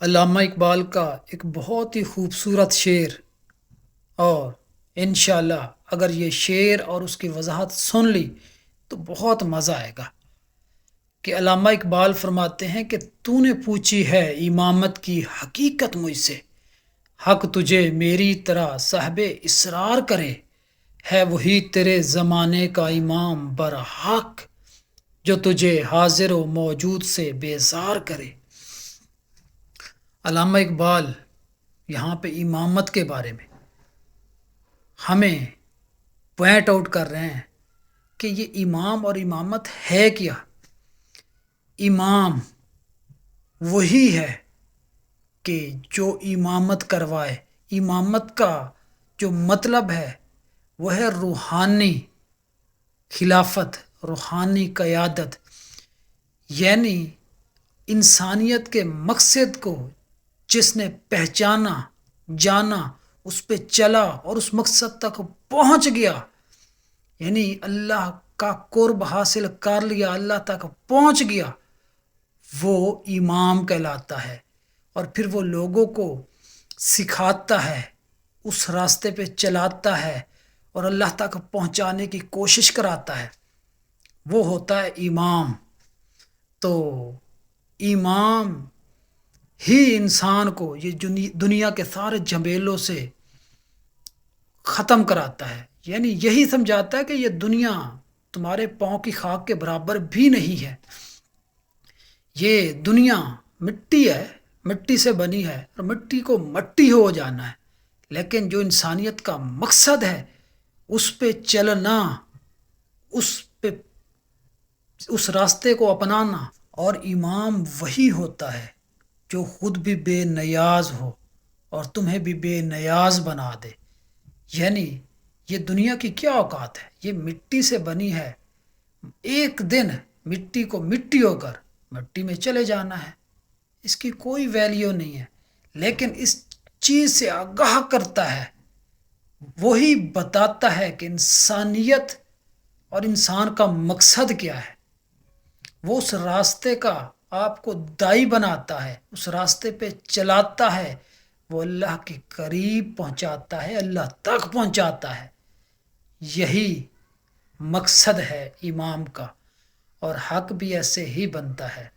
علامہ اقبال کا ایک بہت ہی خوبصورت شعر، اور انشاءاللہ اگر یہ شعر اور اس کی وضاحت سن لی تو بہت مزہ آئے گا۔ کہ علامہ اقبال فرماتے ہیں کہ تو نے پوچھی ہے امامت کی حقیقت مجھ سے، حق تجھے میری طرح صاحب اصرار کرے، ہے وہی تیرے زمانے کا امام برحق، جو تجھے حاضر و موجود سے بیزار کرے۔ علامہ اقبال یہاں پہ امامت کے بارے میں ہمیں پوائنٹ آؤٹ کر رہے ہیں کہ یہ امام اور امامت ہے کیا۔ امام وہی ہے کہ جو امامت کروائے۔ امامت کا جو مطلب ہے وہ ہے روحانی خلافت، روحانی قیادت، یعنی انسانیت کے مقصد کو جس نے پہچانا، جانا، اس پہ چلا اور اس مقصد تک پہنچ گیا، یعنی اللہ کا قرب حاصل کر لیا، اللہ تک پہنچ گیا، وہ امام کہلاتا ہے۔ اور پھر وہ لوگوں کو سکھاتا ہے، اس راستے پہ چلاتا ہے اور اللہ تک پہنچانے کی کوشش کراتا ہے، وہ ہوتا ہے امام۔ تو امام ہی انسان کو یہ دنیا کے سارے جھمیلوں سے ختم کراتا ہے، یعنی یہی سمجھاتا ہے کہ یہ دنیا تمہارے پاؤں کی خاک کے برابر بھی نہیں ہے۔ یہ دنیا مٹی ہے، مٹی سے بنی ہے اور مٹی کو مٹی ہو جانا ہے، لیکن جو انسانیت کا مقصد ہے اس پہ چلنا، اس پہ اس راستے کو اپنانا۔ اور امام وہی ہوتا ہے جو خود بھی بے نیاز ہو اور تمہیں بھی بے نیاز بنا دے۔ یعنی یہ دنیا کی کیا اوقات ہے، یہ مٹی سے بنی ہے، ایک دن مٹی کو مٹی ہو کر مٹی میں چلے جانا ہے، اس کی کوئی ویلیو نہیں ہے، لیکن اس چیز سے آگاہ کرتا ہے، وہی بتاتا ہے کہ انسانیت اور انسان کا مقصد کیا ہے۔ وہ اس راستے کا آپ کو دائی بناتا ہے، اس راستے پہ چلاتا ہے، وہ اللہ کے قریب پہنچاتا ہے، اللہ تک پہنچاتا ہے۔ یہی مقصد ہے امام کا، اور حق بھی ایسے ہی بنتا ہے۔